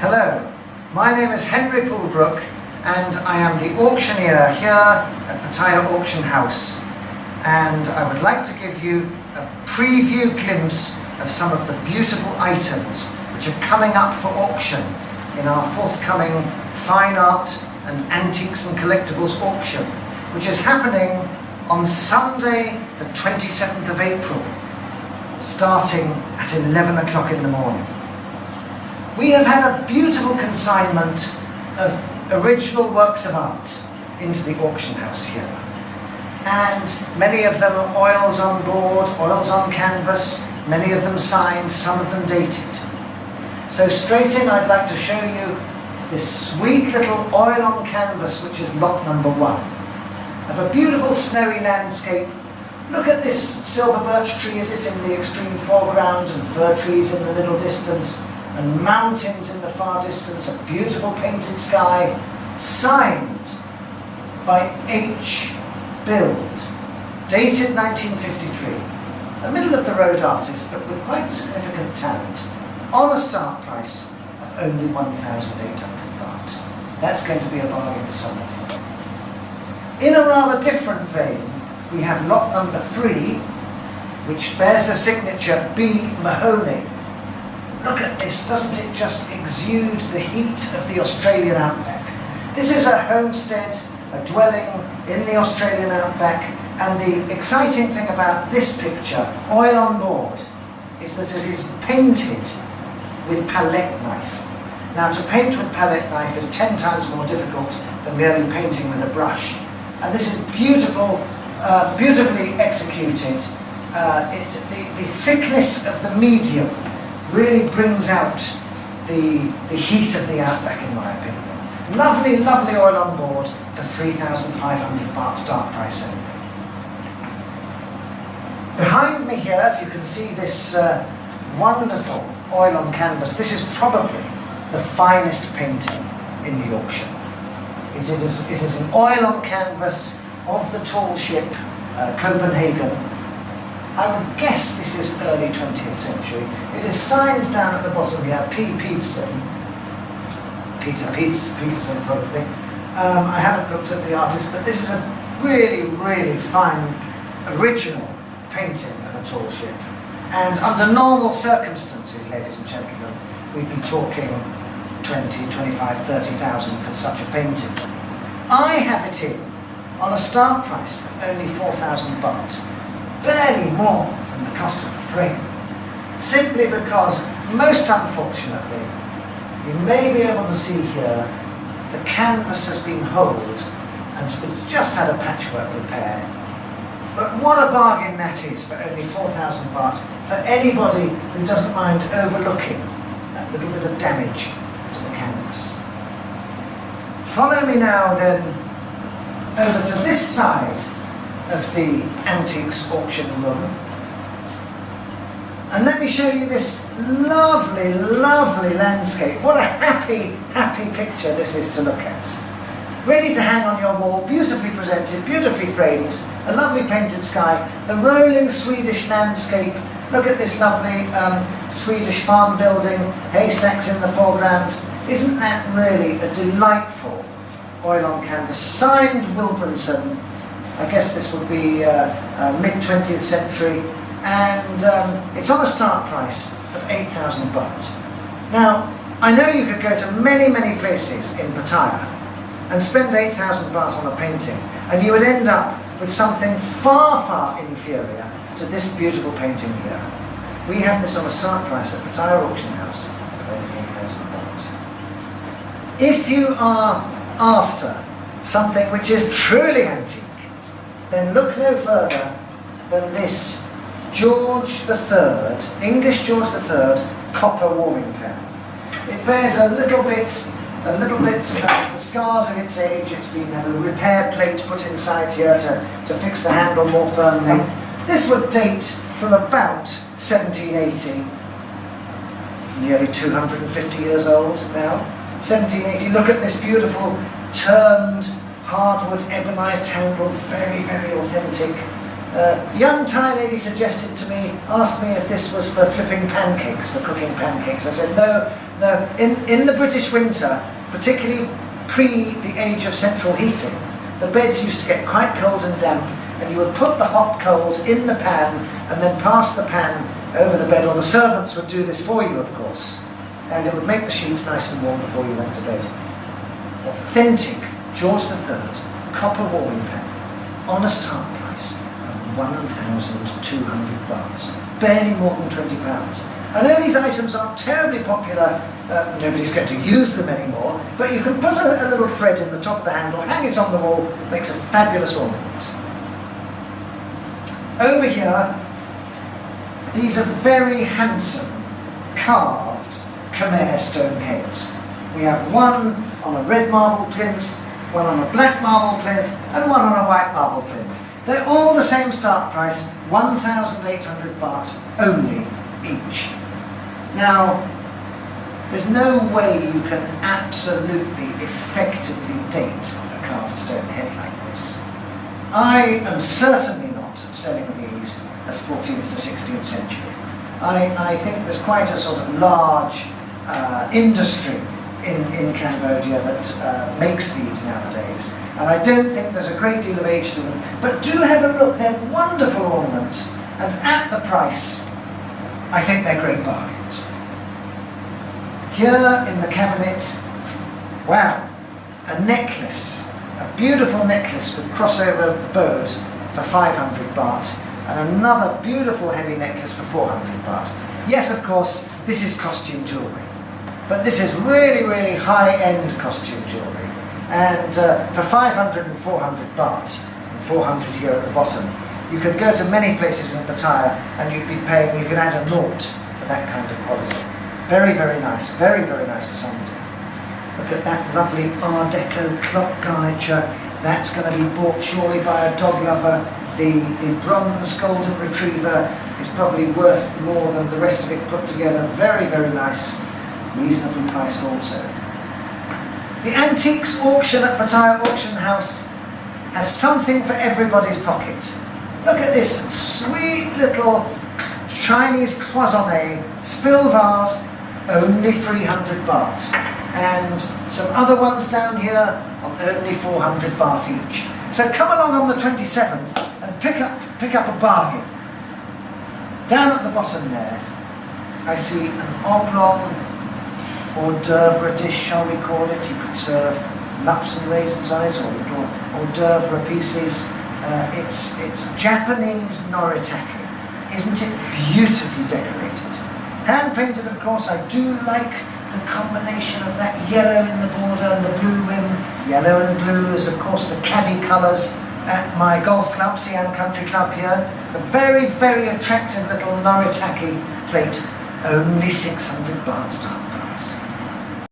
Hello, my name is Henry PULBROOK and I am the auctioneer here at Pattaya Auction House, and I would like to give you a preview glimpse of some of the beautiful items which are coming up for auction in our forthcoming Fine Art and Antiques and Collectibles auction, which is happening on Sunday the 27th of April, starting at 11 o'clock in the morning. We have had a beautiful consignment of original works of art into the auction house here, and many of them are oils on board, oils on canvas, many of them signed, some of them dated. So straight in, I'd like to show you this sweet little oil on canvas, which is lot number 1, of a beautiful snowy landscape. Look at this silver birch tree, is it in the extreme foreground, and fir trees in the middle distance, and mountains in the far distance, a beautiful painted sky, signed by H. Build, dated 1953. A middle-of-the-road artist, but with quite significant talent, on a start price of only 1,800 baht. That's going to be a bargain for somebody. In a rather different vein, we have lot number 3, which bears the signature B. Mahoney. Look at this, doesn't it just exude the heat of the Australian outback? This is a homestead, a dwelling in the Australian outback, and the exciting thing about this picture, oil on board, is that it is painted with palette knife. Now, to paint with palette knife is 10 times more difficult than merely painting with a brush. And this is beautiful, beautifully executed. The thickness of the medium really brings out the heat of the outback, in my opinion. Lovely, lovely oil on board for 3,500 baht start price only. Behind me here, if you can see this wonderful oil on canvas, this is probably the finest painting in the auction. It is an oil on canvas of the tall ship, Copenhagen. I would guess this is early 20th century. It is signed down at the bottom here, pt1, Peterson probably. I haven't looked at the artist, but this is a really, really fine, original painting of a tall ship. And under normal circumstances, ladies and gentlemen, we'd be talking 20, 25, 30,000 for such a painting. I have it in on a start price of only 4,000 baht. Barely more than the cost of the frame, simply because, most unfortunately, you may be able to see here, the canvas has been holed and it's just had a patchwork repair. But what a bargain that is for only 4,000 baht, for anybody who doesn't mind overlooking that little bit of damage to the canvas. Follow me now then over to this side of the antiques auction room, and let me show you this lovely, lovely landscape. What a happy, happy picture this is to look at. Ready to hang on your wall, beautifully presented, beautifully framed, a lovely painted sky, the rolling Swedish landscape. Look at this lovely Swedish farm building, haystacks in the foreground. Isn't that really a delightful oil on canvas? Signed Wilbranson. I guess this would be mid-20th century, and it's on a start price of 8,000 baht. Now, I know you could go to many, many places in Pattaya and spend 8,000 baht on a painting, and you would end up with something far, far inferior to this beautiful painting here. We have this on a start price at Pattaya Auction House of only 8,000 baht. If you are after something which is truly antique, then look no further than this George III, English George III, copper warming pan. It bears a little bit the scars of its age. It's been a repair plate put inside here to fix the handle more firmly. This would date from about 1780, nearly 250 years old now. 1780, look at this beautiful turned hardwood ebonized handle, very, very authentic. Young Thai lady suggested to me, asked me if this was for flipping pancakes, for cooking pancakes. I said, no, No, in the British winter, particularly pre the age of central heating, the beds used to get quite cold and damp, and you would put the hot coals in the pan and then pass the pan over the bed, or the servants would do this for you, of course, and it would make the sheets nice and warm before you went to bed. Authentic George III copper warming pan on a start price of 1,200 baht, barely more than £20. I know these items aren't terribly popular, nobody's going to use them anymore, but you can put a little thread in the top of the handle, hang it on the wall, makes a fabulous ornament. Over here, these are very handsome carved Khmer stone heads. We have one on a red marble plinth, one on a black marble plinth, and one on a white marble plinth. They're all the same start price, 1,800 baht only each. Now, there's no way you can absolutely effectively date a carved stone head like this. I am certainly not selling these as 14th to 16th century. I think there's quite a sort of large industry in Cambodia that makes these nowadays, and I don't think there's a great deal of age to them. But do have a look, they're wonderful ornaments, and at the price, I think they're great bargains. Here in the cabinet, wow, a necklace, a beautiful necklace with crossover bows for 500 baht, and another beautiful heavy necklace for 400 baht. Yes, of course, this is costume jewellery, but this is really, really high-end costume jewellery, and for 500 and 400 baht, and 400 here at the bottom, you could go to many places in Pattaya and you'd be paying, you could add a naught for that kind of quality. Very, very nice for somebody. Look at that lovely Art Deco clock garniture. That's going to be bought surely by a dog lover. The bronze golden retriever is probably worth more than the rest of it put together. Very, very nice. Reasonably priced also. The antiques auction at Pattaya Auction House has something for everybody's pocket. Look at this sweet little Chinese cloisonné spill vase, only 300 baht. And some other ones down here on only 400 baht each. So come along on the 27th and pick up a bargain. Down at the bottom there, I see an oblong hors d'oeuvre dish, shall we call it. You could serve nuts and raisins on it, or little hors d'oeuvre pieces. It's Japanese noritake. Isn't it beautifully decorated? Hand painted, of course. I do like the combination of that yellow in the border and the blue rim. Yellow and blue is, of course, the caddy colours at my golf club, Siam Country Club here. It's a very, very attractive little noritake plate. Only 600 baht.